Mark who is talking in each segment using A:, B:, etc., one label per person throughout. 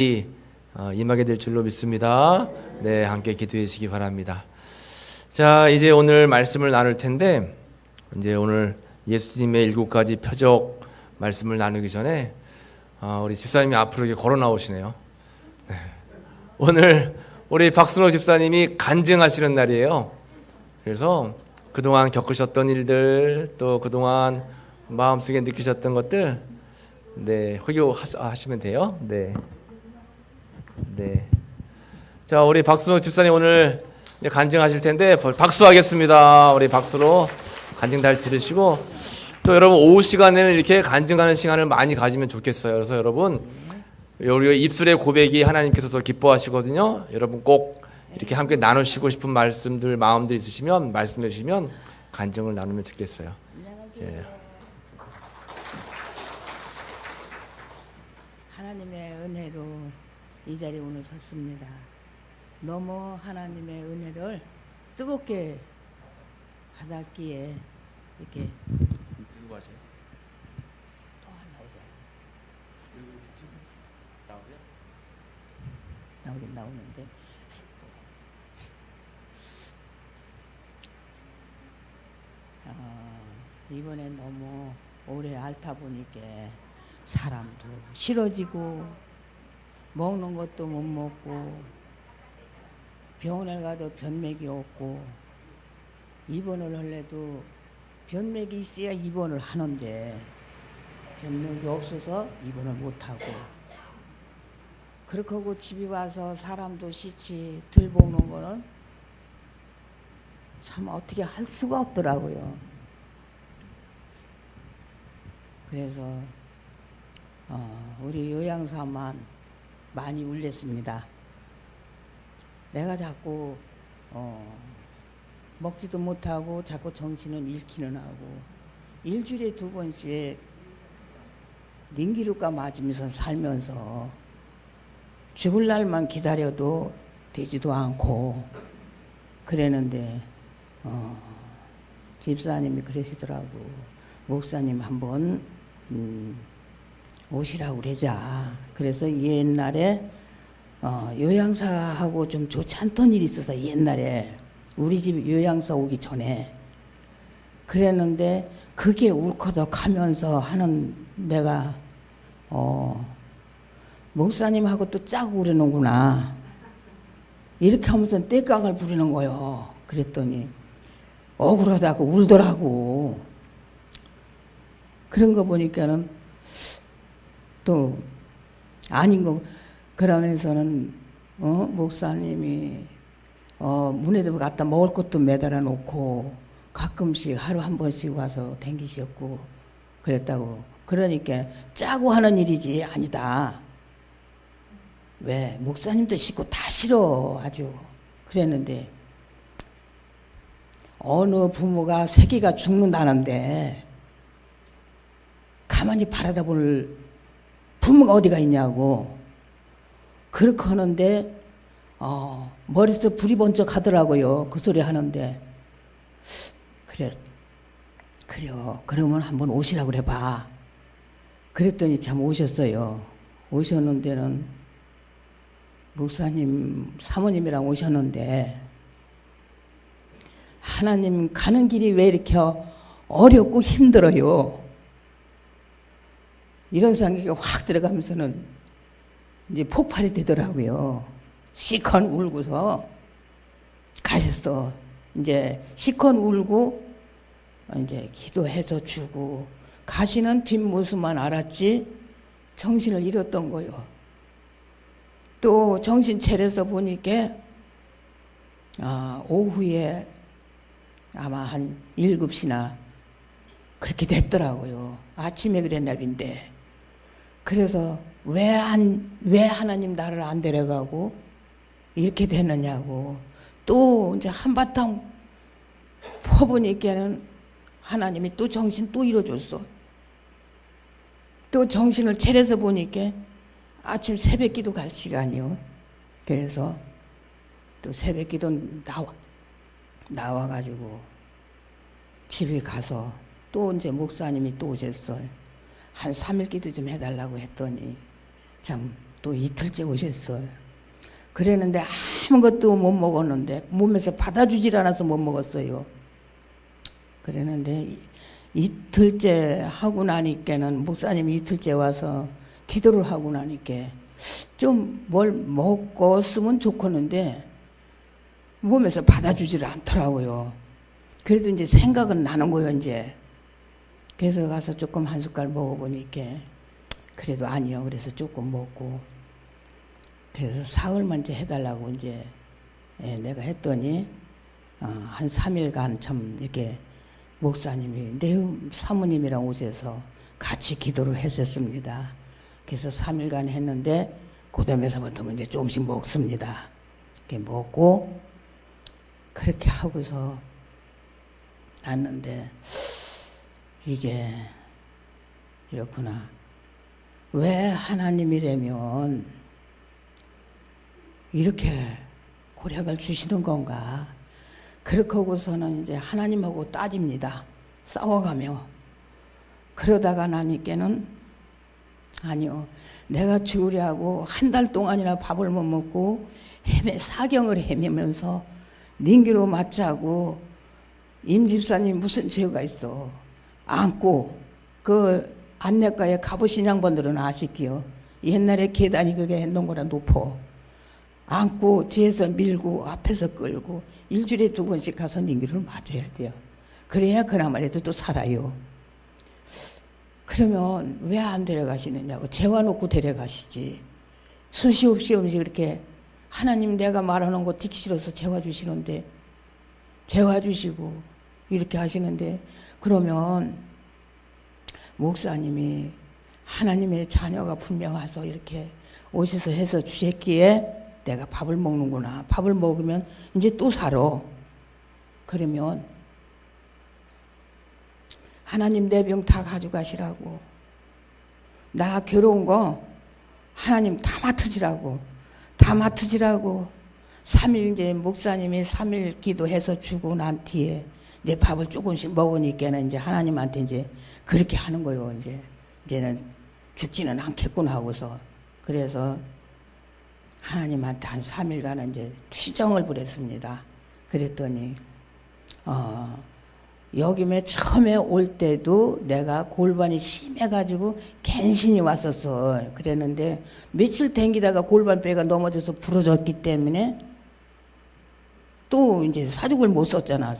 A: 임하게 될 줄로 믿습니다. 네, 함께 기도해 주시기 바랍니다. 자, 이제 오늘 말씀을 나눌 텐데, 이제 오늘 예수님의 7가지 표적 말씀을 나누기 전에 우리 집사님이 앞으로 이렇게 걸어 나오시네요. 네. 오늘 우리 박순호 집사님이 간증하시는 날이에요. 그래서 그동안 겪으셨던 일들, 또 그동안 마음속에 느끼셨던 것들, 네, 회교하시면 돼요. 네. 네. 자, 우리 박순호 집사님 오늘 이제 간증하실 텐데 박수하겠습니다. 우리 박수로 간증 잘 들으시고, 또 여러분 오후 시간에는 이렇게 간증하는 시간을 많이 가지면 좋겠어요. 그래서 여러분 우리가 입술의 고백이 하나님께서 더 기뻐하시거든요. 여러분 꼭 이렇게 함께 나누시고 싶은 말씀들, 마음들 있으시면 말씀해 주시면 간증을 나누면 좋겠어요. 이제
B: 하나님의 은혜로 이 자리에 오늘 섰습니다. 너무 하나님의 은혜를 뜨겁게 받았기에 이렇게
A: 들고 가세요.
B: 또 안 나오죠? 나오긴 나오는데 이번에 너무 오래 앓다 보니까 사람도 싫어지고 먹는 것도 못 먹고 병원에 가도 변맥이 없고 입원을 할래도 변맥이 있어야 입원을 하는데 변맥이 없어서 입원을 못하고 그렇게 하고 집에 와서 사람도 싫지 들 볶는 거는 참 어떻게 할 수가 없더라고요. 그래서 우리 요양사만 많이 울렸습니다. 내가 자꾸 먹지도 못하고 자꾸 정신은 잃기는 하고 일주일에 2번씩 닌기루가 맞으면서 살면서 죽을 날만 기다려도 되지도 않고 그랬는데 집사님이 그러시더라고. 목사님 한번 오시라고 그러자. 그래서 옛날에 요양사하고 좀 좋지 않던 일이 있어서 옛날에 우리 집 요양사 오기 전에 그랬는데 그게 울컥하면서 하는 내가 목사님하고 또 짜고 그러는구나 이렇게 하면서 떼깡을 부리는 거요. 그랬더니 억울하다고 울더라고. 그런 거 보니까는 또 아닌 거 그러면서는 목사님이 문에도 갖다 먹을 것도 매달아 놓고 가끔씩 하루 한 번씩 와서 댕기셨고 그랬다고. 그러니까 짜고 하는 일이지 아니다. 왜 목사님도 싫고 다 싫어 아주 그랬는데 어느 부모가 새끼가 죽는다는데 가만히 바라다 볼 부모가 어디가 있냐고. 그렇게 하는데 머릿속에 불이 번쩍 하더라고요. 그 소리 하는데 그래요. 그러면 한번 오시라고 그래봐. 그랬더니 참 오셨어요. 오셨는데는 목사님 사모님이랑 오셨는데 하나님 가는 길이 왜 이렇게 어렵고 힘들어요. 이런 생각이 확 들어가면서는 이제 폭발이 되더라고요. 시컨 울고서 가셨어. 이제 시컨 울고 이제 기도해서 주고 가시는 뒷모습만 알았지 정신을 잃었던 거요. 또 정신 차려서 보니까 오후에 아마 한 7시나 그렇게 됐더라고요. 아침에 그랬나 빈데. 그래서 왜 하나님 나를 안 데려가고 이렇게 됐느냐고. 또 이제 한바탕 퍼보니까는 하나님이 또 정신 또 잃어줬어. 또 정신을 차려서 보니까 아침 새벽기도 갈 시간이요. 그래서 또 새벽기도 나와가지고 집에 가서 또 이제 목사님이 또 오셨어요. 한 3일 기도 좀 해달라고 했더니 참 또 이틀째 오셨어요. 그랬는데 아무것도 못 먹었는데 몸에서 받아주질 않아서 못 먹었어요. 그랬는데 이틀째 하고 나니까는 목사님이 이틀째 와서 기도를 하고 나니까 좀 뭘 먹었으면 좋겠는데 몸에서 받아주질 않더라고요. 그래도 이제 생각은 나는 거예요, 이제. 그래서 가서 조금 한 숟갈 먹어보니까 그래도 아니요. 그래서 조금 먹고 그래서 사흘만 이제 해달라고 이제 내가 했더니 한 3일간 참 이렇게 목사님이 내 사모님이랑 오셔서 같이 기도를 했었습니다. 그래서 3일간 했는데 그다음에서부터 이제 조금씩 먹습니다. 이렇게 먹고 그렇게 하고서 났는데 이게 이렇구나. 왜 하나님이라면 이렇게 고략을 주시는 건가? 그렇게 하고서는 이제 하나님하고 따집니다. 싸워가며. 그러다가 나니까는 아니요. 내가 죽으려고 한 달 동안이나 밥을 못 먹고 사경을 헤매면서 닌기로 맞자고 임집사님 무슨 죄가 있어. 안고 그 안내가에 가보신 양반들은 아실게요. 옛날에 계단이 그게 했는 거라 높어. 안고 뒤에서 밀고 앞에서 끌고 일주일에 2번씩 가서 닌기를 맞아야 돼요. 그래야 그나마라도 또 살아요. 그러면 왜 안 데려가시느냐고. 재워놓고 데려가시지. 수시 없이 이렇게 하나님 내가 말하는 거 듣기 싫어서 재워주시는데 재워주시고 이렇게 하시는데 그러면 목사님이 하나님의 자녀가 분명 와서 이렇게 오셔서 해서 주셨기에 내가 밥을 먹는구나. 밥을 먹으면 이제 또 살아. 그러면 하나님 내 병 다 가져가시라고. 나 괴로운 거 하나님 다 맡으시라고. 다 맡으시라고. 3일 이제 목사님이 3일 기도해서 주고 난 뒤에 이제 밥을 조금씩 먹으니까는 이제 하나님한테 이제 그렇게 하는 거예요. 이제는 죽지는 않겠구나 하고서. 그래서 하나님한테 한 3일간 이제 추정을 부렸습니다. 그랬더니 여기 맨 처음에 올 때도 내가 골반이 심해가지고 갠신이 왔었어. 그랬는데 며칠 댕기다가 골반뼈가 넘어져서 부러졌기 때문에 또 이제 사죽을 못 썼잖아.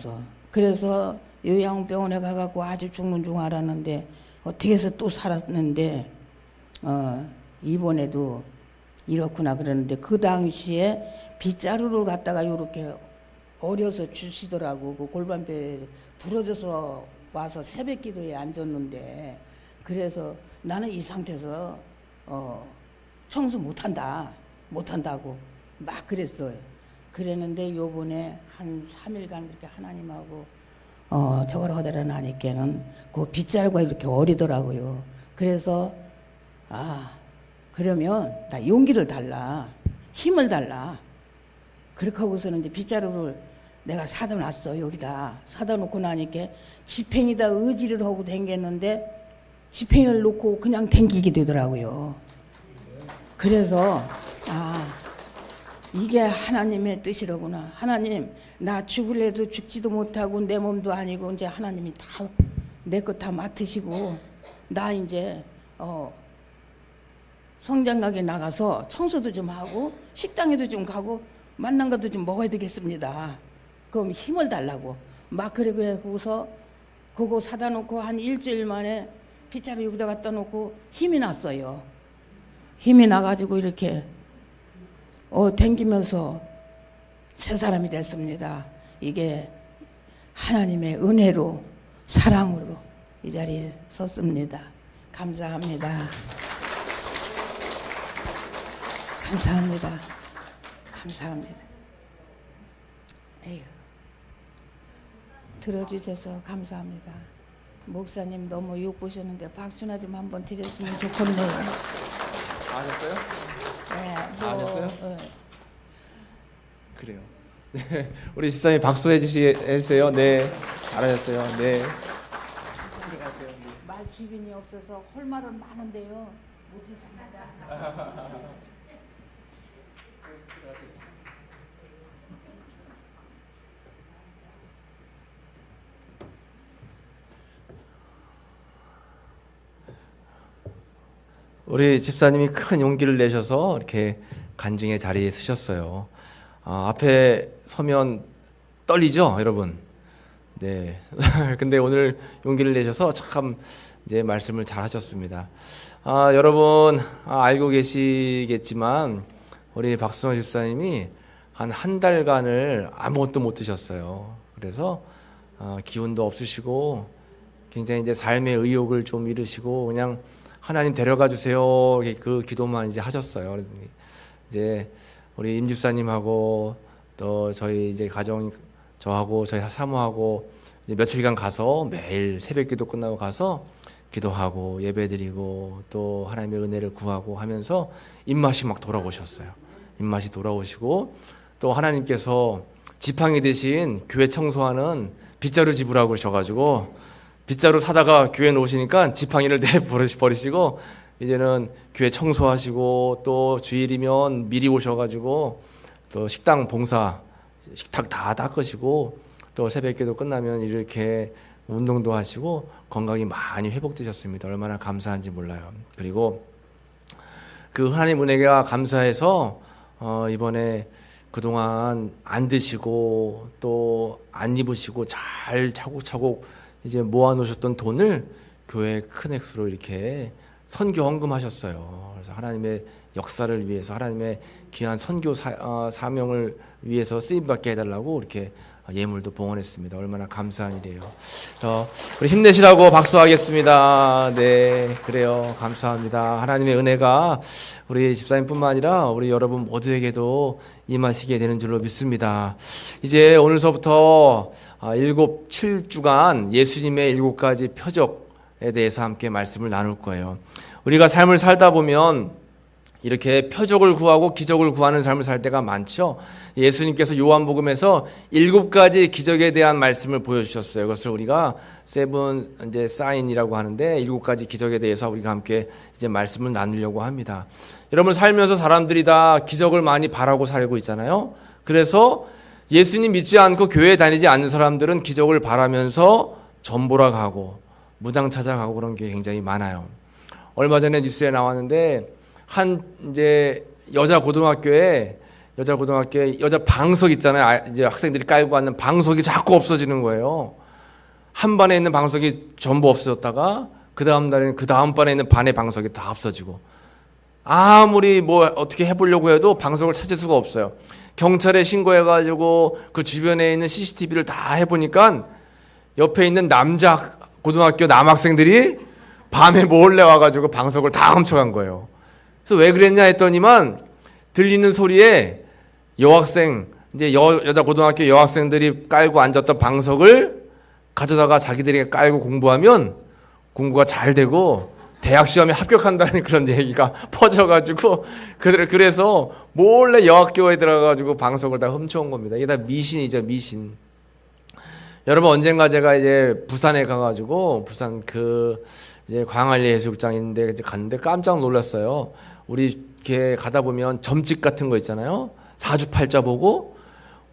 B: 그래서 요양병원에 가갖고 아주 죽는 줄 알았는데 어떻게 해서 또 살았는데 이번에도 이렇구나 그러는데 그 당시에 빗자루를 갖다가 이렇게 어려서 주시더라고. 그 골반뼈 부러져서 와서 새벽 기도에 앉았는데 그래서 나는 이 상태에서 청소 못한다고 막 그랬어요. 그랬는데 요번에 한 3일간 그렇게 하나님하고 저걸 하더라 나니까는 그 빗자루가 이렇게 어리더라고요. 그래서 그러면 나 용기를 달라, 힘을 달라. 그렇게 하고서는 이제 빗자루를 내가 사다 놨어. 여기다 사다 놓고 나니까 지팽이다 의지를 하고 댕겼는데 지팽이를 놓고 그냥 댕기게 되더라고요. 그래서 이게 하나님의 뜻이로구나. 하나님 나 죽을래도 죽지도 못하고 내 몸도 아니고 이제 하나님이 다 내 것 다 맡으시고 나 이제 성장각에 나가서 청소도 좀 하고 식당에도 좀 가고 만난 것도 좀 먹어야 되겠습니다. 그럼 힘을 달라고 막 그러고 해서 그거 사다 놓고 한 일주일 만에 빗자루 여기다 갖다 놓고 힘이 났어요. 힘이 나가지고 이렇게 댕기면서 새 사람이 됐습니다. 이게 하나님의 은혜로 사랑으로 이 자리에 섰습니다. 감사합니다. 감사합니다. 감사합니다. 에휴, 들어주셔서 감사합니다. 목사님 너무 욕보셨는데 박수나 좀 한번 드렸으면 좋겠네요.
A: 아셨어요?
B: 네,
A: 아셨어요? 그래요. 네, 우리 집사님 박수해 주시겠어요? 네, 잘하셨어요. 네.
B: 말 주변이 없어서 할 말은 많은데요. 못했습니다.
A: 우리 집사님이 큰 용기를 내셔서 이렇게 간증의 자리에 서셨어요. 앞에 서면 떨리죠, 여러분? 네. 근데 오늘 용기를 내셔서 참 이제 말씀을 잘 하셨습니다. 여러분 알고 계시겠지만 우리 박수영 집사님이 한 달간을 아무것도 못 드셨어요. 그래서 기운도 없으시고 굉장히 이제 삶의 의욕을 좀 잃으시고 그냥 하나님 데려가 주세요. 그 기도만 이제 하셨어요. 이제 우리 임 집사님하고 또 저희 이제 가정 저하고 저희 사모하고 이제 며칠간 가서 매일 새벽기도 끝나고 가서 기도하고 예배드리고 또 하나님의 은혜를 구하고 하면서 입맛이 막 돌아오셨어요. 입맛이 돌아오시고 또 하나님께서 지팡이 대신 교회 청소하는 빗자루 집으라고 그러셔가지고 빗자루 사다가 교회에 놓으시니까 지팡이를 내버리시고 이제는 교회 청소하시고 또 주일이면 미리 오셔가지고 또 식당 봉사 식탁 다 닦으시고 또 새벽기도 끝나면 이렇게 운동도 하시고 건강이 많이 회복되셨습니다. 얼마나 감사한지 몰라요. 그리고 그 하나님 은혜가 감사해서 이번에 그동안 안 드시고 또 안 입으시고 잘 차곡차곡 이제 모아놓으셨던 돈을 교회에 큰 액수로 이렇게 선교 헌금하셨어요. 그래서 하나님의 역사를 위해서 하나님의 귀한 선교 사명을 위해서 쓰임받게 해달라고 이렇게 예물도 봉헌했습니다. 얼마나 감사한 일이에요. 우리 힘내시라고 박수하겠습니다. 네, 그래요. 감사합니다. 하나님의 은혜가 우리 집사님뿐만 아니라 우리 여러분 모두에게도 임하시게 되는 줄로 믿습니다. 이제 오늘서부터 7주간 예수님의 7가지 표적에 대해서 함께 말씀을 나눌 거예요. 우리가 삶을 살다 보면 이렇게 표적을 구하고 기적을 구하는 삶을 살 때가 많죠. 예수님께서 요한복음에서 7가지 기적에 대한 말씀을 보여주셨어요. 그것을 우리가 세븐 이제 사인이라고 하는데 7가지 기적에 대해서 우리가 함께 이제 말씀을 나누려고 합니다. 여러분 살면서 사람들이 다 기적을 많이 바라고 살고 있잖아요. 그래서 예수님 믿지 않고 교회에 다니지 않는 사람들은 기적을 바라면서 전보라 가고 무당 찾아가고 그런 게 굉장히 많아요. 얼마 전에 뉴스에 나왔는데 한 이제 여자 고등학교에 여자 방석 있잖아요. 이제 학생들이 깔고 앉는 방석이 자꾸 없어지는 거예요. 한 반에 있는 방석이 전부 없어졌다가 그 다음 날에는 그 다음 반에 있는 반의 방석이 다 없어지고 아무리 뭐 어떻게 해보려고 해도 방석을 찾을 수가 없어요. 경찰에 신고해가지고 그 주변에 있는 CCTV를 다 해보니까 옆에 있는 남자 고등학교 남학생들이 밤에 몰래 와가지고 방석을 다 훔쳐간 거예요. 그래서 왜 그랬냐 했더니만 들리는 소리에 여학생 이제 여자 고등학교 여학생들이 깔고 앉았던 방석을 가져다가 자기들이 깔고 공부하면 공부가 잘 되고 대학 시험에 합격한다는 그런 얘기가 퍼져가지고 그래서 몰래 여학교에 들어가가지고 방석을 다 훔쳐온 겁니다. 이게 다 미신이죠, 미신. 여러분 언젠가 제가 이제 부산에 가가지고 부산 이제 광안리 해수욕장인데 갔는데 깜짝 놀랐어요. 우리 이렇게 가다 보면 점집 같은 거 있잖아요. 사주팔자 보고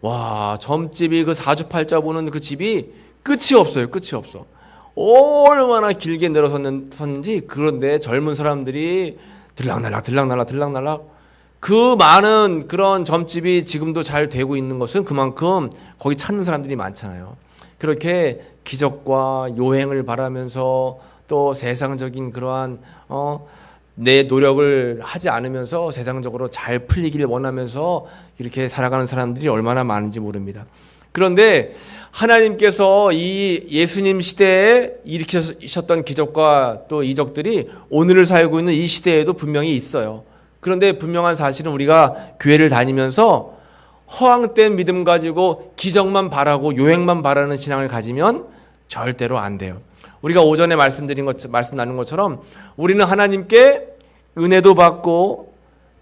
A: 와 점집이 그 사주팔자 보는 그 집이 끝이 없어요. 끝이 없어. 얼마나 길게 늘어섰는지. 그런데 젊은 사람들이 들락날락 그 많은 그런 점집이 지금도 잘 되고 있는 것은 그만큼 거기 찾는 사람들이 많잖아요. 그렇게 기적과 요행을 바라면서 또 세상적인 그러한 내 노력을 하지 않으면서 세상적으로 잘 풀리기를 원하면서 이렇게 살아가는 사람들이 얼마나 많은지 모릅니다. 그런데 하나님께서 이 예수님 시대에 일으키셨던 기적과 또 이적들이 오늘을 살고 있는 이 시대에도 분명히 있어요. 그런데 분명한 사실은 우리가 교회를 다니면서 허황된 믿음 가지고 기적만 바라고 요행만 바라는 신앙을 가지면 절대로 안 돼요. 우리가 오전에 말씀 나눈 것처럼 우리는 하나님께 은혜도 받고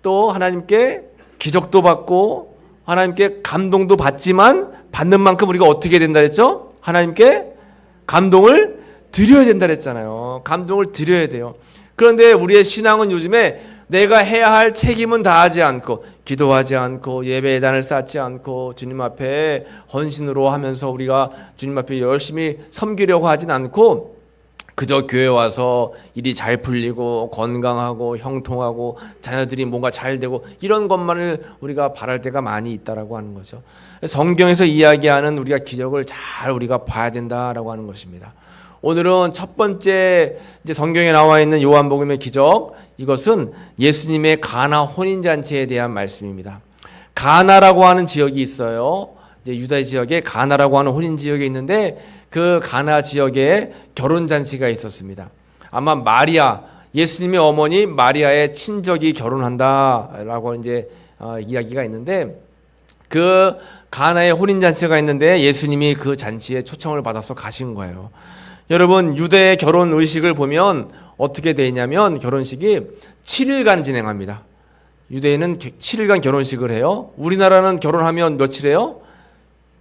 A: 또 하나님께 기적도 받고 하나님께 감동도 받지만 받는 만큼 우리가 어떻게 된다 했죠? 하나님께 감동을 드려야 된다 했잖아요. 감동을 드려야 돼요. 그런데 우리의 신앙은 요즘에 내가 해야 할 책임은 다하지 않고 기도하지 않고 예배단을 쌓지 않고 주님 앞에 헌신으로 하면서 우리가 주님 앞에 열심히 섬기려고 하진 않고 그저 교회 와서 일이 잘 풀리고 건강하고 형통하고 자녀들이 뭔가 잘 되고 이런 것만을 우리가 바랄 때가 많이 있다라고 하는 거죠. 성경에서 이야기하는 우리가 기적을 잘 우리가 봐야 된다라고 하는 것입니다. 오늘은 첫 번째 이제 성경에 나와 있는 요한복음의 기적, 이것은 예수님의 가나 혼인잔치에 대한 말씀입니다. 가나라고 하는 지역이 있어요. 이제 유다 지역에 가나라고 하는 혼인 지역이 있는데 그 가나 지역에 결혼잔치가 있었습니다. 아마 마리아, 예수님의 어머니 마리아의 친족이 결혼한다라고 이제 이야기가 있는데, 그 가나의 혼인잔치가 있는데 예수님이 그 잔치에 초청을 받아서 가신 거예요. 여러분, 유대의 결혼 의식을 보면 어떻게 되냐면 결혼식이 7일간 진행합니다. 유대인은 7일간 결혼식을 해요. 우리나라는 결혼하면 며칠 해요?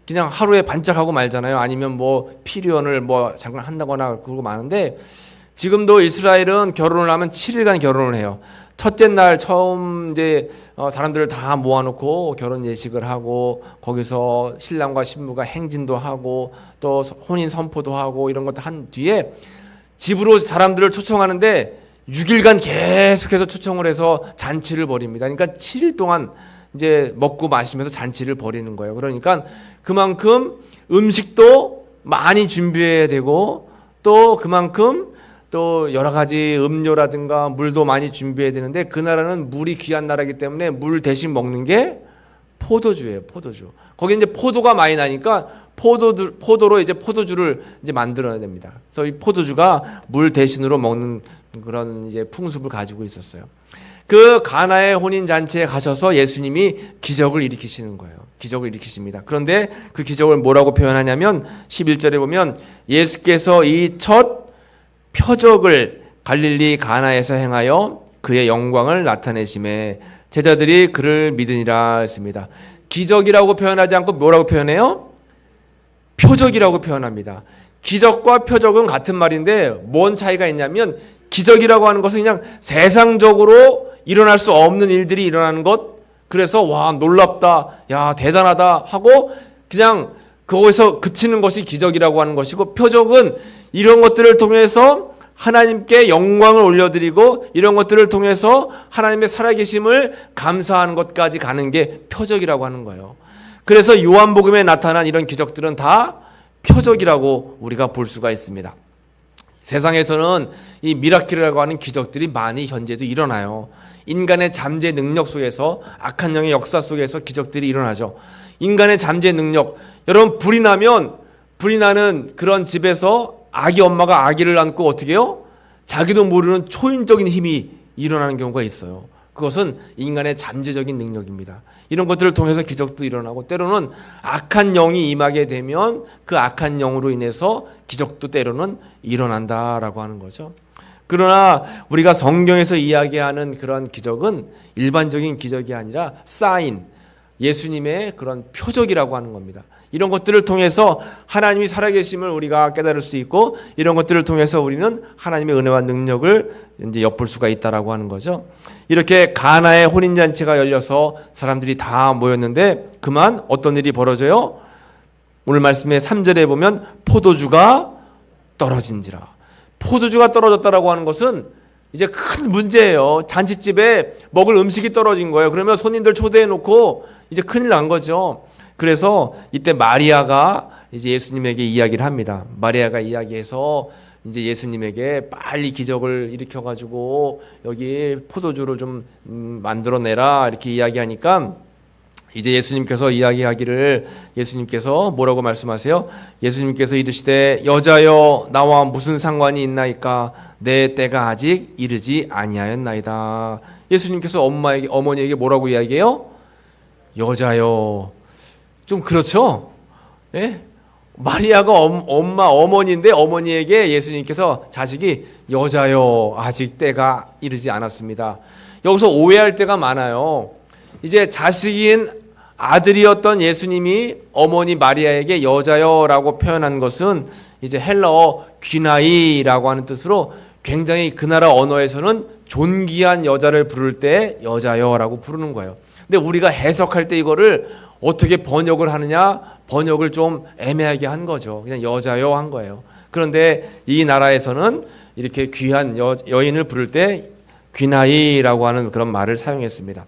A: 그냥 하루에 반짝하고 말잖아요. 아니면 뭐 피리연을 뭐 잠깐 한다거나 그러고 마는데, 지금도 이스라엘은 결혼을 하면 7일간 결혼을 해요. 첫째 날 처음 이제 사람들을 다 모아놓고 결혼 예식을 하고, 거기서 신랑과 신부가 행진도 하고 또 혼인 선포도 하고 이런 것도 한 뒤에 집으로 사람들을 초청하는데 6일간 계속해서 초청을 해서 잔치를 벌입니다. 그러니까 7일 동안 이제 먹고 마시면서 잔치를 벌이는 거예요. 그러니까 그만큼 음식도 많이 준비해야 되고, 또 그만큼 또 여러 가지 음료라든가 물도 많이 준비해야 되는데, 그 나라는 물이 귀한 나라이기 때문에 물 대신 먹는 게 포도주예요. 포도주. 거기 이제 포도가 많이 나니까 포도로 이제 포도주를 이제 만들어야 됩니다. 그래서 이 포도주가 물 대신으로 먹는 그런 이제 풍습을 가지고 있었어요. 그 가나의 혼인 잔치에 가셔서 예수님이 기적을 일으키시는 거예요. 기적을 일으키십니다. 그런데 그 기적을 뭐라고 표현하냐면 11절에 보면 예수께서 이 첫 표적을 갈릴리 가나에서 행하여 그의 영광을 나타내심에 제자들이 그를 믿으니라 했습니다. 기적이라고 표현하지 않고 뭐라고 표현해요? 표적이라고 표현합니다. 기적과 표적은 같은 말인데 뭔 차이가 있냐면, 기적이라고 하는 것은 그냥 세상적으로 일어날 수 없는 일들이 일어나는 것, 그래서 와 놀랍다, 야 대단하다 하고 그냥 거기서 그치는 것이 기적이라고 하는 것이고, 표적은 이런 것들을 통해서 하나님께 영광을 올려드리고 이런 것들을 통해서 하나님의 살아계심을 감사하는 것까지 가는 게 표적이라고 하는 거예요. 그래서 요한복음에 나타난 이런 기적들은 다 표적이라고 우리가 볼 수가 있습니다. 세상에서는 이 미라클이라고 하는 기적들이 많이 현재도 일어나요. 인간의 잠재 능력 속에서, 악한 영의 역사 속에서 기적들이 일어나죠. 인간의 잠재 능력, 여러분 불이 나는 그런 집에서 아기 엄마가 아기를 안고 어떻게 해요? 자기도 모르는 초인적인 힘이 일어나는 경우가 있어요. 그것은 인간의 잠재적인 능력입니다. 이런 것들을 통해서 기적도 일어나고, 때로는 악한 영이 임하게 되면 그 악한 영으로 인해서 기적도 때로는 일어난다라고 하는 거죠. 그러나 우리가 성경에서 이야기하는 그런 기적은 일반적인 기적이 아니라 사인, 예수님의 그런 표적이라고 하는 겁니다. 이런 것들을 통해서 하나님이 살아계심을 우리가 깨달을 수 있고, 이런 것들을 통해서 우리는 하나님의 은혜와 능력을 이제 엿볼 수가 있다라고 하는 거죠. 이렇게 가나의 혼인잔치가 열려서 사람들이 다 모였는데 그만 어떤 일이 벌어져요? 오늘 말씀의 3절에 보면 포도주가 떨어진지라. 포도주가 떨어졌다라고 하는 것은 이제 큰 문제예요. 잔치집에 먹을 음식이 떨어진 거예요. 그러면 손님들 초대해 놓고 이제 큰일 난 거죠. 그래서 이때 마리아가 이제 예수님에게 이야기를 합니다. 마리아가 이야기해서 이제 예수님에게 빨리 기적을 일으켜가지고 여기 포도주를 좀 만들어내라 이렇게 이야기하니까, 이제 예수님께서 이야기하기를, 예수님께서 뭐라고 말씀하세요? 예수님께서 이르시되 여자여 나와 무슨 상관이 있나이까? 내 때가 아직 이르지 아니하였나이다. 예수님께서 어머니에게 뭐라고 이야기해요? 여자여. 좀 그렇죠? 예? 마리아가 어머니인데 어머니에게 예수님께서 자식이 여자여 아직 때가 이르지 않았습니다. 여기서 오해할 때가 많아요. 이제 자식인 아들이었던 예수님이 어머니 마리아에게 여자여라고 표현한 것은 이제 헬라어 귀나이라고 하는 뜻으로 굉장히 그 나라 언어에서는 존귀한 여자를 부를 때 여자여라고 부르는 거예요. 근데 우리가 해석할 때 이거를 어떻게 번역을 하느냐, 번역을 좀 애매하게 한 거죠. 그냥 여자여 한 거예요. 그런데 이 나라에서는 이렇게 귀한 여인을 부를 때 귀나이라고 하는 그런 말을 사용했습니다.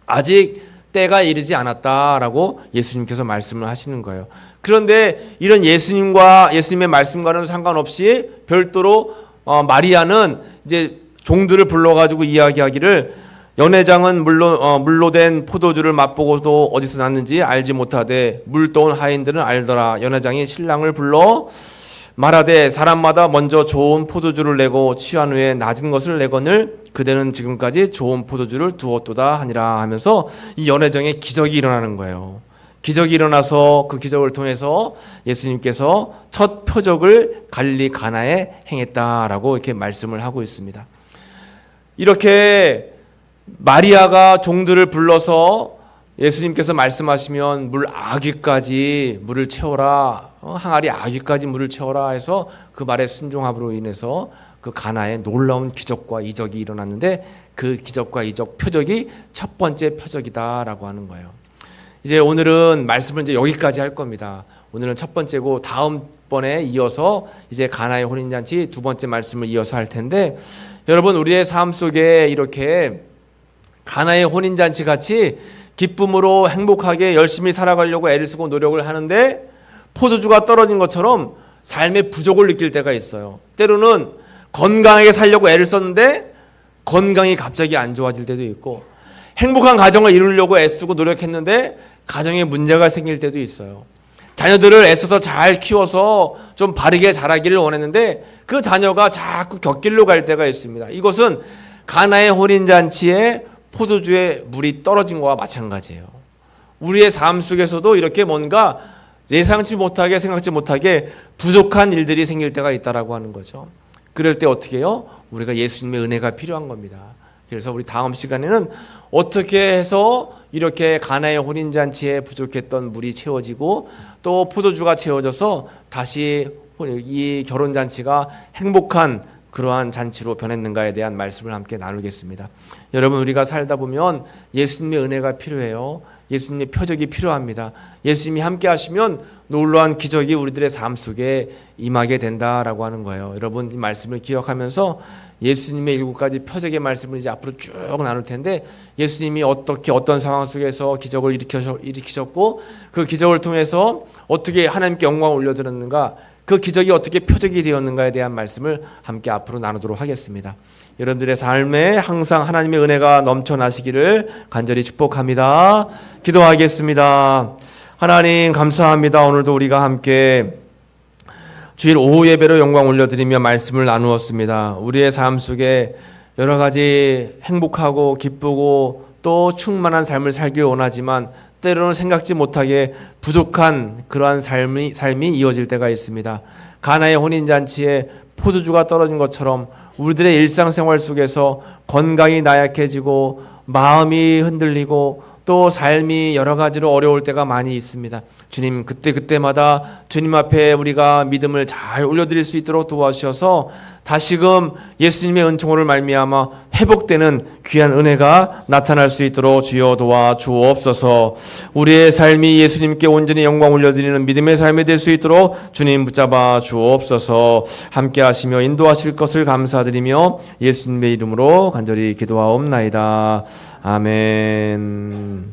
A: 아직 때가 이르지 않았다라고 예수님께서 말씀을 하시는 거예요. 그런데 이런 예수님의 말씀과는 상관없이 별도로 마리아는 이제 종들을 불러가지고 이야기하기를 연회장은 물로 된 포도주를 맛보고도 어디서 났는지 알지 못하되 물 떠온 하인들은 알더라. 연회장이 신랑을 불러 말하되 사람마다 먼저 좋은 포도주를 내고 취한 후에 낮은 것을 내거늘 그대는 지금까지 좋은 포도주를 두었도다 하니라 하면서 이 연회장에 기적이 일어나는 거예요. 기적이 일어나서 그 기적을 통해서 예수님께서 첫 표적을 갈릴리 가나에 행했다라고 이렇게 말씀을 하고 있습니다. 이렇게 마리아가 종들을 불러서 예수님께서 말씀하시면 물 아귀까지 물을 채워라, 항아리 아귀까지 물을 채워라 해서 그 말의 순종함으로 인해서 그 가나에 놀라운 기적과 이적이 일어났는데 그 기적과 이적 표적이 첫 번째 표적이다라고 하는 거예요. 이제 오늘은 말씀을 이제 여기까지 할 겁니다. 오늘은 첫 번째고 다음번에 이어서 이제 가나의 혼인잔치 두 번째 말씀을 이어서 할 텐데, 여러분 우리의 삶 속에 이렇게 가나의 혼인잔치 같이 기쁨으로 행복하게 열심히 살아가려고 애를 쓰고 노력을 하는데 포도주가 떨어진 것처럼 삶의 부족을 느낄 때가 있어요. 때로는 건강하게 살려고 애를 썼는데 건강이 갑자기 안 좋아질 때도 있고, 행복한 가정을 이루려고 애쓰고 노력했는데 가정에 문제가 생길 때도 있어요. 자녀들을 애써서 잘 키워서 좀 바르게 자라기를 원했는데 그 자녀가 자꾸 곁길로 갈 때가 있습니다. 이것은 가나의 혼인잔치에 포도주에 물이 떨어진 것과 마찬가지예요. 우리의 삶 속에서도 이렇게 뭔가 예상치 못하게 생각지 못하게 부족한 일들이 생길 때가 있다라고 하는 거죠. 그럴 때 어떻게 해요? 우리가 예수님의 은혜가 필요한 겁니다. 그래서 우리 다음 시간에는 어떻게 해서 이렇게 가나의 혼인잔치에 부족했던 물이 채워지고 또 포도주가 채워져서 다시 이 결혼잔치가 행복한 그러한 잔치로 변했는가에 대한 말씀을 함께 나누겠습니다. 여러분 우리가 살다 보면 예수님의 은혜가 필요해요. 예수님의 표적이 필요합니다. 예수님이 함께 하시면 놀라운 기적이 우리들의 삶 속에 임하게 된다라고 하는 거예요. 여러분 이 말씀을 기억하면서 예수님의 7가지 표적의 말씀을 이제 앞으로 쭉 나눌 텐데, 예수님이 어떻게 어떤 상황 속에서 기적을 일으키셨고 그 기적을 통해서 어떻게 하나님께 영광을 올려드렸는가, 그 기적이 어떻게 표적이 되었는가에 대한 말씀을 함께 앞으로 나누도록 하겠습니다. 여러분들의 삶에 항상 하나님의 은혜가 넘쳐나시기를 간절히 축복합니다. 기도하겠습니다. 하나님 감사합니다. 오늘도 우리가 함께 주일 오후 예배로 영광 올려드리며 말씀을 나누었습니다. 우리의 삶 속에 여러 가지 행복하고 기쁘고 또 충만한 삶을 살길 원하지만 때로는 생각지 못하게 부족한 그러한 삶이 이어질 때가 있습니다. 가나의 혼인잔치에 포도주가 떨어진 것처럼 우리들의 일상생활 속에서 건강이 나약해지고 마음이 흔들리고 또 삶이 여러 가지로 어려울 때가 많이 있습니다. 주님 그때마다 주님 앞에 우리가 믿음을 잘 올려드릴 수 있도록 도와주셔서 다시금 예수님의 은총으로 말미암아 회복되는 귀한 은혜가 나타날 수 있도록 주여 도와 주옵소서. 우리의 삶이 예수님께 온전히 영광 올려드리는 믿음의 삶이 될 수 있도록 주님 붙잡아 주옵소서. 함께 하시며 인도하실 것을 감사드리며 예수님의 이름으로 간절히 기도하옵나이다. 아멘.